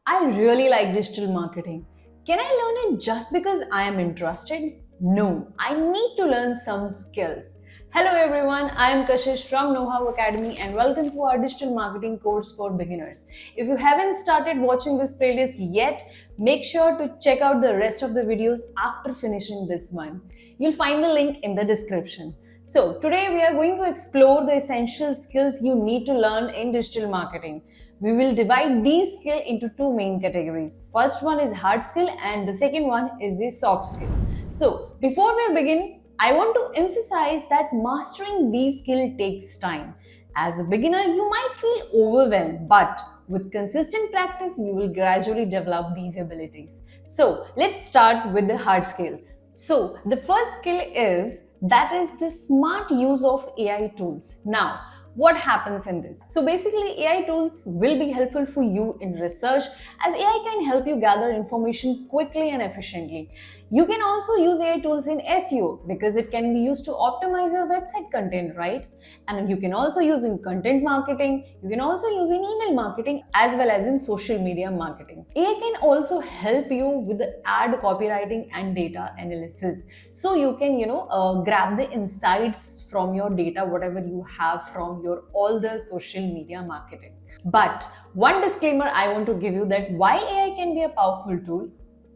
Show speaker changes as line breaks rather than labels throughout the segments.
I really like digital marketing. Can I learn it just because I am interested? No, I need to learn some skills. Hello everyone, I am Kashish from Know How Academy and welcome to our digital marketing course for beginners. If you haven't started watching this playlist yet, make sure to check out the rest of the videos after finishing this one. You'll find the link in the description. So, today we are going to explore the essential skills you need to learn in digital marketing. We will divide these skills into two main categories. First one is hard skill and the second one is the soft skill. So, before we begin, I want to emphasize that mastering these skills takes time. As a beginner, you might feel overwhelmed, but with consistent practice, you will gradually develop these abilities. So, let's start with the hard skills. So, the first skill is the smart use of AI tools. Now, what happens in this? So basically, AI tools will be helpful for you in research as AI can help you gather information quickly and efficiently. You can also use AI tools in SEO because it can be used to optimize your website content, right? And you can also use in content marketing, you can also use in email marketing as well as in social media marketing. AI can also help you with the ad copywriting and data analysis. So you can, grab the insights from your data, whatever you have from your all the social media marketing. But one disclaimer I want to give you that while AI can be a powerful tool,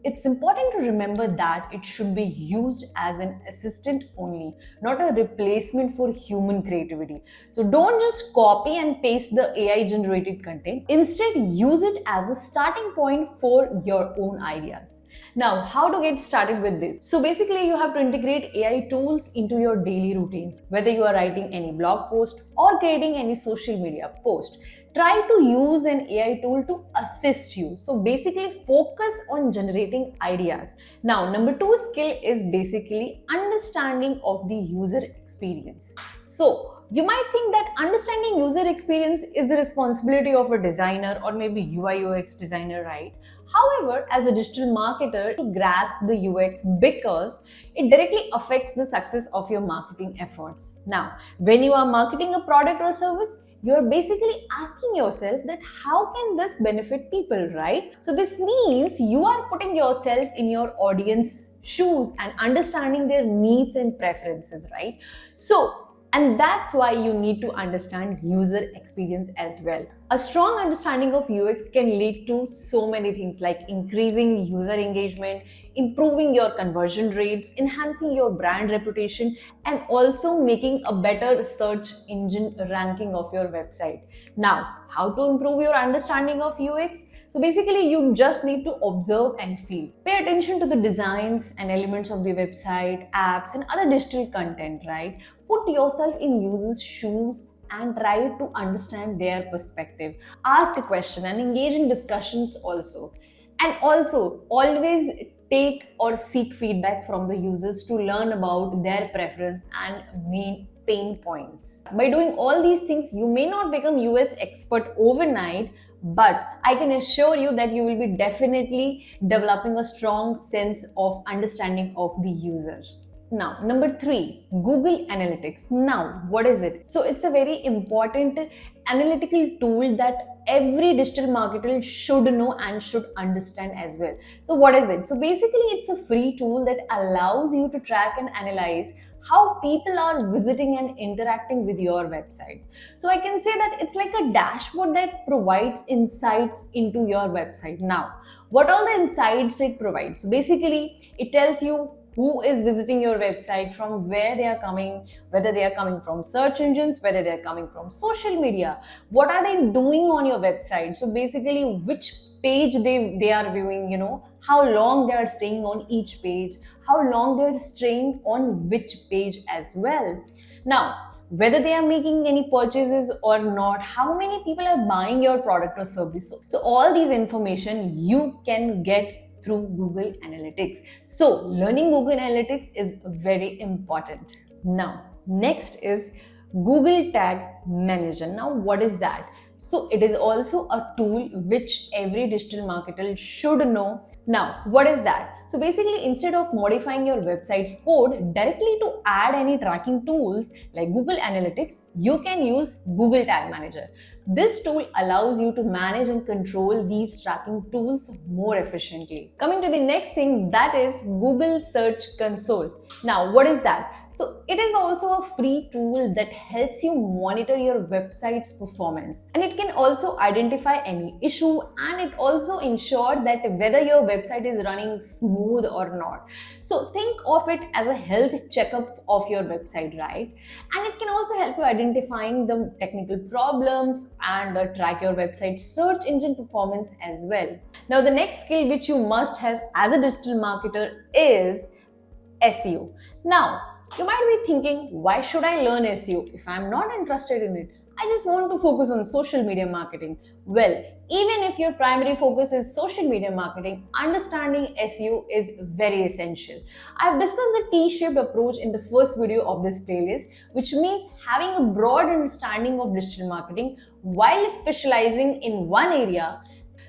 it's important to remember that it should be used as an assistant only, not a replacement for human creativity. So don't just copy and paste the AI generated content. Instead, use it as a starting point for your own ideas. Now, how to get started with this? So basically, you have to integrate AI tools into your daily routines, whether you are writing any blog post or creating any social media post. Try to use an AI tool to assist you. So basically focus on generating ideas. Now, number two skill is basically understanding of the user experience. So you might think that understanding user experience is the responsibility of a designer or maybe UI UX designer, right? However, as a digital marketer, to grasp the UX because it directly affects the success of your marketing efforts. Now, when you are marketing a product or service, you're basically asking yourself that how can this benefit people, right? So this means you are putting yourself in your audience shoes and understanding their needs and preferences, right? And that's why you need to understand user experience as well. A strong understanding of UX can lead to so many things like increasing user engagement, improving your conversion rates, enhancing your brand reputation, and also making a better search engine ranking of your website. Now, how to improve your understanding of UX? So basically, you just need to observe and feel. Pay attention to the designs and elements of the website, apps, and other digital content, right? Put yourself in users' shoes and try to understand their perspective. Ask a question and engage in discussions also. And also, always take or seek feedback from the users to learn about their preference and main pain points. By doing all these things, you may not become US expert overnight, but I can assure you that you will be definitely developing a strong sense of understanding of the user. Now, number three, Google Analytics. Now, what is it? So, it's a very important analytical tool that every digital marketer should know and should understand as well. So, what is it? So, basically, it's a free tool that allows you to track and analyze how people are visiting and interacting with your website. So I can say that it's like a dashboard that provides insights into your website. Now, what all the insights it provides? So basically, it tells you who is visiting your website, from where they are coming, whether they are coming from search engines, whether they are coming from social media, what are they doing on your website. So basically, which page they are viewing, how long they are staying on each page, how long they are staying on which page as well. Now, whether they are making any purchases or not, how many people are buying your product or service. So all these information you can get through Google Analytics. So learning Google Analytics is very important. Now, next is Google Tag Manager. Now, what is that? So it is also a tool which every digital marketer should know. Now, what is that? So basically, instead of modifying your website's code directly to add any tracking tools like Google Analytics, you can use Google Tag Manager. This tool allows you to manage and control these tracking tools more efficiently. Coming to the next thing, that is Google Search Console. Now, what is that? So it is also a free tool that helps you monitor your website's performance, and it can also identify any issue, and it also ensures that whether your website is running smooth or not. So think of it as a health checkup of your website, right? And it can also help you identifying the technical problems and track your website search engine performance as well. Now, the next skill which you must have as a digital marketer is SEO. Now, you might be thinking, why should I learn SEO if I'm not interested in it? I just want to focus on social media marketing. Well, even if your primary focus is social media marketing, understanding SEO is very essential. I've discussed the T-shaped approach in the first video of this playlist, which means having a broad understanding of digital marketing while specializing in one area.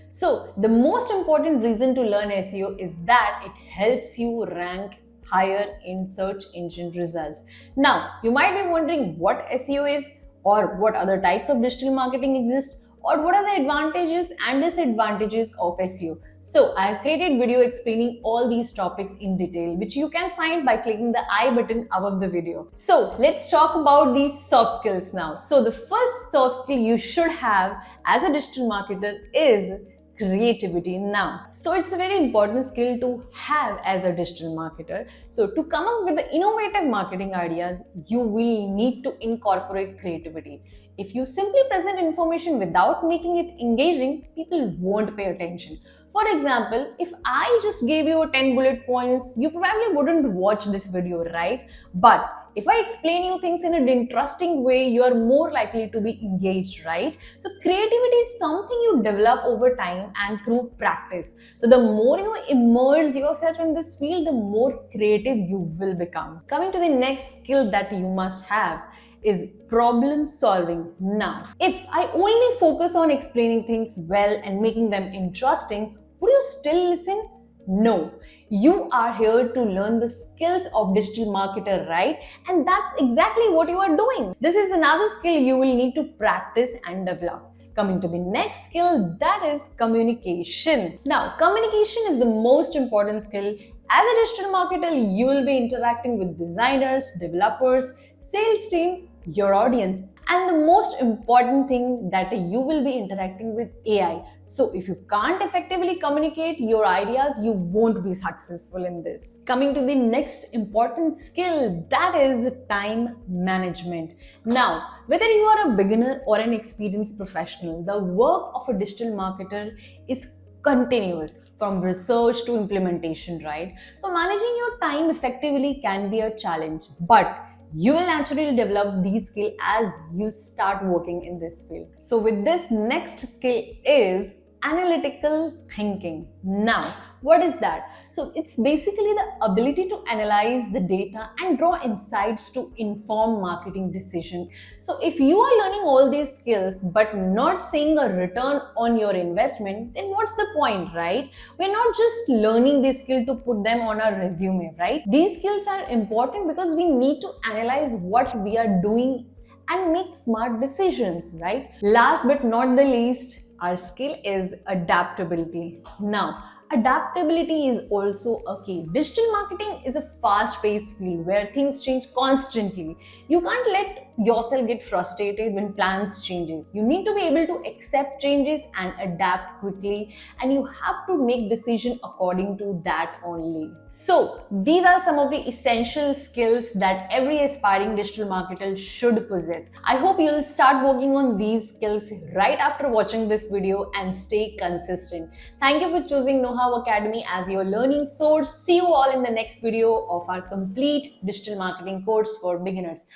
So, the most important reason to learn SEO is that it helps you rank higher in search engine results. Now, you might be wondering what SEO is, or what other types of digital marketing exist, or what are the advantages and disadvantages of SEO. So I have created video explaining all these topics in detail, which you can find by clicking the I button above the video. So let's talk about these soft skills now. So the first soft skill you should have as a digital marketer is creativity. Now, so it's a very important skill to have as a digital marketer. So to come up with the innovative marketing ideas, you will need to incorporate creativity. If you simply present information without making it engaging, people won't pay attention. For example, if I just gave you 10 bullet points, you probably wouldn't watch this video, right? But if I explain you things in an interesting way, you are more likely to be engaged, right? So creativity is something you develop over time and through practice. So the more you immerse yourself in this field, the more creative you will become. Coming to the next skill that you must have is problem solving. Now, if I only focus on explaining things well and making them interesting, would you still listen? No, you are here to learn the skills of digital marketer, right? And that's exactly what you are doing. This is another skill you will need to practice and develop. Coming to the next skill, that is communication. Now, communication is the most important skill. As a digital marketer, you will be interacting with designers, developers, sales team, your audience, and the most important thing that you will be interacting with AI. So if you can't effectively communicate your ideas, you won't be successful in this. Coming to the next important skill, that is time management. Now, whether you are a beginner or an experienced professional, the work of a digital marketer is continuous from research to implementation, right? So managing your time effectively can be a challenge, but you will naturally develop these skills as you start working in this field. So with this, next skill is analytical thinking. Now, what is that? So it's basically the ability to analyze the data and draw insights to inform marketing decision. So if you are learning all these skills but not seeing a return on your investment, then what's the point, right? We're not just learning this skill to put them on our resume, right? These skills are important because we need to analyze what we are doing and make smart decisions, right? Last but not the least, our skill is adaptability. Now, adaptability is also a key. Digital marketing is a fast-paced field where things change constantly. You can't let yourself get frustrated when plans changes. You need to be able to accept changes and adapt quickly, and you have to make decisions according to that only. So, these are some of the essential skills that every aspiring digital marketer should possess. I hope you'll start working on these skills right after watching this video and stay consistent. Thank you for choosing Know-How Academy as your learning source. See you all in the next video of our complete digital marketing course for beginners.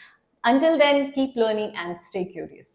Until then, keep learning and stay curious.